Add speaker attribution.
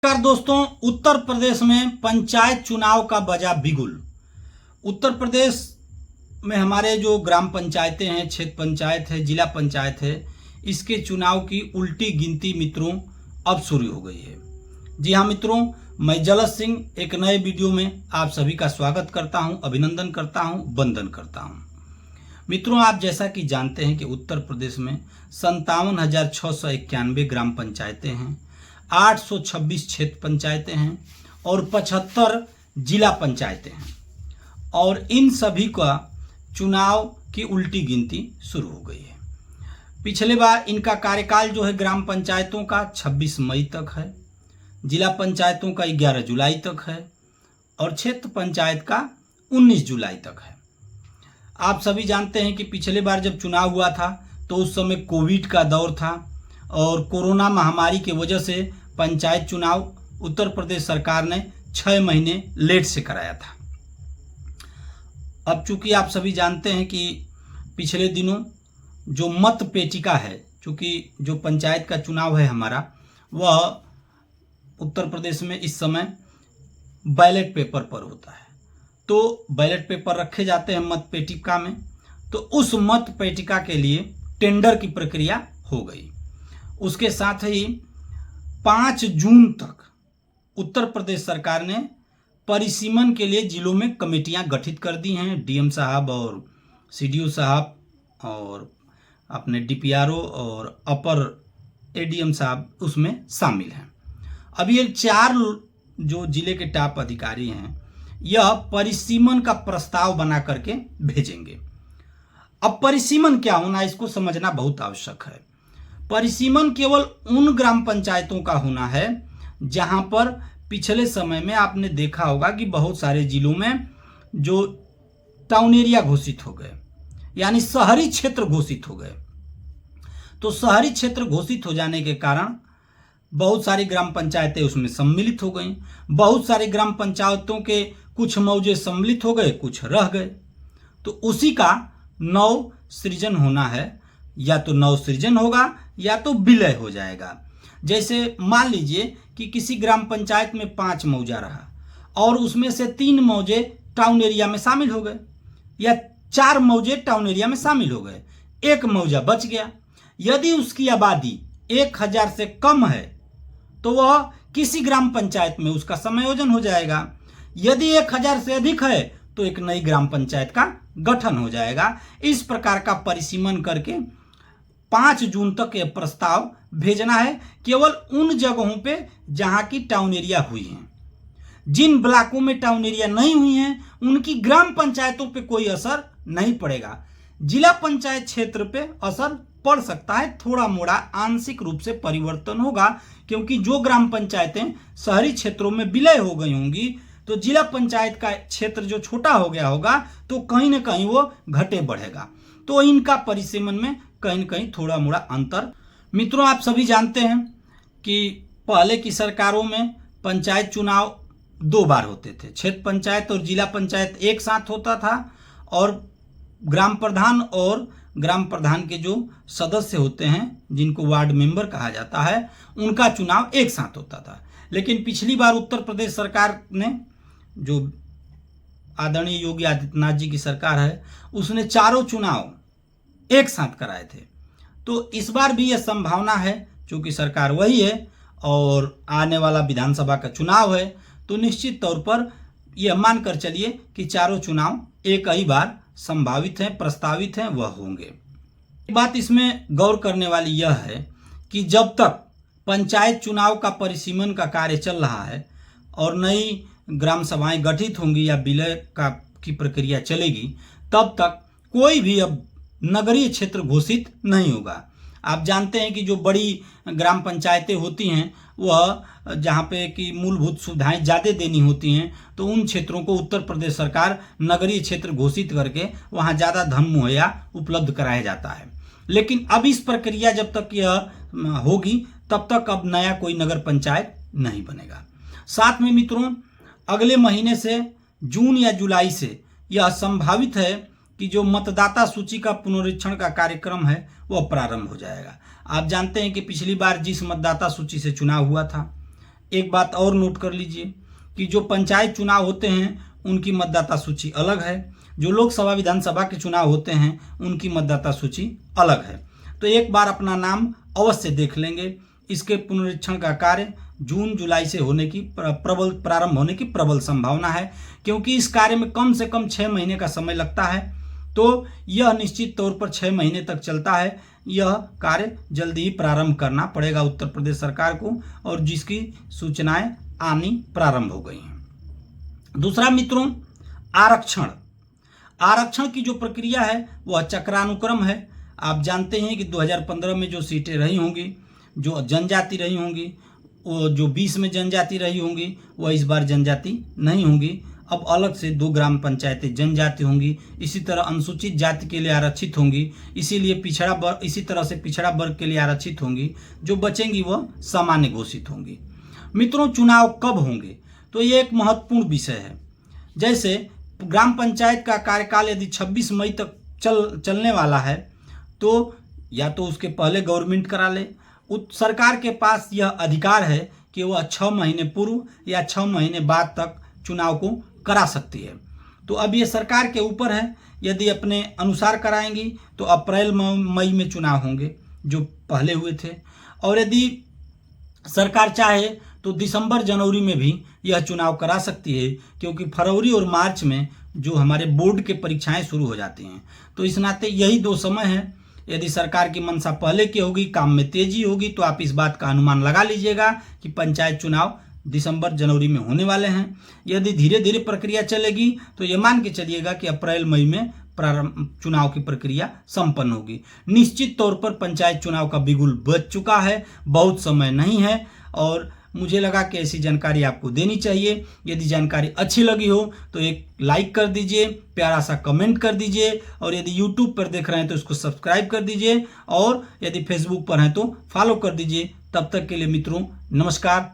Speaker 1: नमस्कार दोस्तों, उत्तर प्रदेश में पंचायत चुनाव का बजा बिगुल। उत्तर प्रदेश में हमारे जो ग्राम पंचायतें हैं, क्षेत्र पंचायत है, जिला पंचायत है, इसके चुनाव की उल्टी गिनती मित्रों अब शुरू हो गई है। जी हाँ मित्रों, मैं जलस सिंह एक नए वीडियो में आप सभी का स्वागत करता हूं, अभिनंदन करता हूं, वंदन करता हूं। मित्रों, आप जैसा कि जानते हैं कि उत्तर प्रदेश में 57,691 ग्राम पंचायतें हैं, 826 क्षेत्र पंचायतें हैं और 75 जिला पंचायतें हैं और इन सभी का चुनाव की उल्टी गिनती शुरू हो गई है। पिछले बार इनका कार्यकाल जो है ग्राम पंचायतों का 26 मई तक है, जिला पंचायतों का 11 जुलाई तक है और क्षेत्र पंचायत का 19 जुलाई तक है। आप सभी जानते हैं कि पिछले बार जब चुनाव हुआ था तो उस समय कोविड का दौर था और कोरोना महामारी की वजह से पंचायत चुनाव उत्तर प्रदेश सरकार ने 6 महीने लेट से कराया था। अब चूंकि आप सभी जानते हैं कि पिछले दिनों जो मत पेटिका है, चूंकि जो पंचायत का चुनाव है हमारा, वह उत्तर प्रदेश में इस समय बैलेट पेपर पर होता है। तो बैलेट पेपर रखे जाते हैं मत पेटिका में, तो उस मत पेटिका के लिए टेंडर की प्रक्रिया हो गई। उसके साथ ही 5 जून तक उत्तर प्रदेश सरकार ने परिसीमन के लिए जिलों में कमेटियां गठित कर दी हैं। डीएम साहब और सीडीओ साहब और अपने डीपीआरओ और अपर एडीएम साहब उसमें शामिल हैं। अब ये 4 जो जिले के टॉप अधिकारी हैं, यह परिसीमन का प्रस्ताव बना करके भेजेंगे। अब परिसीमन क्या होना, इसको समझना बहुत आवश्यक है। परिसीमन केवल उन ग्राम पंचायतों का होना है जहां पर पिछले समय में आपने देखा होगा कि बहुत सारे जिलों में जो टाउन एरिया घोषित हो गए, यानी शहरी क्षेत्र घोषित हो गए। तो शहरी क्षेत्र घोषित हो जाने के कारण बहुत सारी ग्राम पंचायतें उसमें सम्मिलित हो गईं। बहुत सारी ग्राम पंचायतों के कुछ मौजे सम्मिलित हो गए, कुछ रह गए। तो उसी का नव सृजन होना है, या तो नव सृजन होगा या तो विलय हो जाएगा। जैसे मान लीजिए कि किसी ग्राम पंचायत में 5 मौजा रहा और उसमें से 3 मौजे टाउन एरिया में शामिल हो गए या 4 मौजे टाउन एरिया में शामिल हो गए, 1 मौजा बच गया। यदि उसकी आबादी 1000 से कम है तो वह किसी ग्राम पंचायत में उसका समायोजन हो जाएगा। यदि 1000 से अधिक है तो एक नई ग्राम पंचायत का गठन हो जाएगा। इस प्रकार का परिसीमन करके 5 जून तक यह प्रस्ताव भेजना है, केवल उन जगहों पे जहां की टाउन एरिया हुई है। जिन ब्लॉकों में टाउन एरिया नहीं हुई हैं उनकी ग्राम पंचायतों पे कोई असर नहीं पड़ेगा। जिला पंचायत क्षेत्र पे असर पड़ सकता है, थोड़ा मोड़ा आंशिक रूप से परिवर्तन होगा, क्योंकि जो ग्राम पंचायतें शहरी क्षेत्रों में विलय हो गई होंगी तो जिला पंचायत का क्षेत्र जो छोटा हो गया होगा तो कहीं ना कहीं वो घटे बढ़ेगा। तो इनका परिसीमन में कहीं न कहीं थोड़ा मोड़ा अंतर। मित्रों, आप सभी जानते हैं कि पहले की सरकारों में पंचायत चुनाव 2 बार होते थे। क्षेत्र पंचायत और जिला पंचायत एक साथ होता था और ग्राम प्रधान और ग्राम प्रधान के जो सदस्य होते हैं, जिनको वार्ड मेंबर कहा जाता है, उनका चुनाव एक साथ होता था। लेकिन पिछली बार उत्तर प्रदेश सरकार ने, जो आदरणीय योगी आदित्यनाथ जी की सरकार है, उसने चारों चुनाव एक साथ कराए थे। तो इस बार भी यह संभावना है, क्योंकि सरकार वही है और आने वाला विधानसभा का चुनाव है, तो निश्चित तौर पर यह मानकर चलिए कि चारों चुनाव एक ही बार संभावित हैं, प्रस्तावित हैं, वह होंगे। बात इसमें गौर करने वाली यह है कि जब तक पंचायत चुनाव का परिसीमन का कार्य चल रहा है और नई ग्राम सभाएं गठित होंगी या विलय की प्रक्रिया चलेगी, तब तक कोई भी अब नगरीय क्षेत्र घोषित नहीं होगा। आप जानते हैं कि जो बड़ी ग्राम पंचायतें होती हैं, वह जहाँ पे कि मूलभूत सुविधाएं ज़्यादा देनी होती हैं, तो उन क्षेत्रों को उत्तर प्रदेश सरकार नगरीय क्षेत्र घोषित करके वहाँ ज़्यादा धन मुहैया उपलब्ध कराया जाता है। लेकिन अब इस प्रक्रिया जब तक यह होगी तब तक अब नया कोई नगर पंचायत नहीं बनेगा। साथ में मित्रों, अगले महीने से जून या जुलाई से यह संभावित है कि जो मतदाता सूची का पुनरीक्षण का कार्यक्रम है वह प्रारंभ हो जाएगा। आप जानते हैं कि पिछली बार जिस मतदाता सूची से चुनाव हुआ था, एक बात और नोट कर लीजिए कि जो पंचायत चुनाव होते हैं उनकी मतदाता सूची अलग है, जो लोकसभा विधानसभा के चुनाव होते हैं उनकी मतदाता सूची अलग है। तो एक बार अपना नाम अवश्य देख लेंगे। इसके पुनरीक्षण का कार्य जून जुलाई से होने की प्रारंभ होने की प्रबल संभावना है, क्योंकि इस कार्य में कम से कम 6 महीने का समय लगता है। तो यह निश्चित तौर पर 6 महीने तक चलता है। यह कार्य जल्दी ही प्रारंभ करना पड़ेगा उत्तर प्रदेश सरकार को, और जिसकी सूचनाएं आनी प्रारंभ हो गई हैं। दूसरा मित्रों, आरक्षण की जो प्रक्रिया है वह चक्रानुक्रम है। आप जानते हैं कि 2015 में जो सीटें रही होंगी, जो जनजाति रही होंगी, वो जो 20 में जनजाति रही होंगी, वह इस बार जनजाति नहीं होंगी। अब अलग से 2 ग्राम पंचायतें जनजाति होंगी। इसी तरह अनुसूचित जाति के लिए आरक्षित होंगी, इसीलिए इसी तरह से पिछड़ा वर्ग के लिए आरक्षित होंगी। जो बचेंगी वह सामान्य घोषित होंगी। मित्रों, चुनाव कब होंगे, तो ये एक महत्वपूर्ण विषय है। जैसे ग्राम पंचायत का कार्यकाल यदि 26 मई तक चलने वाला है, तो या तो उसके पहले गवर्नमेंट करा ले। सरकार के पास यह अधिकार है कि वह 6 महीने पूर्व या 6 महीने बाद तक चुनाव को करा सकती है। तो अब ये सरकार के ऊपर है। यदि अपने अनुसार कराएंगी तो अप्रैल मई में चुनाव होंगे जो पहले हुए थे, और यदि सरकार चाहे तो दिसंबर जनवरी में भी यह चुनाव करा सकती है, क्योंकि फरवरी और मार्च में जो हमारे बोर्ड के परीक्षाएं शुरू हो जाती हैं। तो इस नाते यही 2 समय है। यदि सरकार की मंशा पहले की होगी, काम में तेजी होगी, तो आप इस बात का अनुमान लगा लीजिएगा कि पंचायत चुनाव दिसंबर जनवरी में होने वाले हैं। यदि धीरे धीरे प्रक्रिया चलेगी तो ये मान के चलिएगा कि अप्रैल मई में चुनाव की प्रक्रिया संपन्न होगी। निश्चित तौर पर पंचायत चुनाव का बिगुल बज चुका है, बहुत समय नहीं है, और मुझे लगा कि ऐसी जानकारी आपको देनी चाहिए। यदि जानकारी अच्छी लगी हो तो एक लाइक कर दीजिए, प्यारा सा कमेंट कर दीजिए, और यदि यूट्यूब पर देख रहे हैं तो इसको सब्सक्राइब कर दीजिए, और यदि फेसबुक पर हैं तो फॉलो कर दीजिए। तब तक के लिए मित्रों, नमस्कार।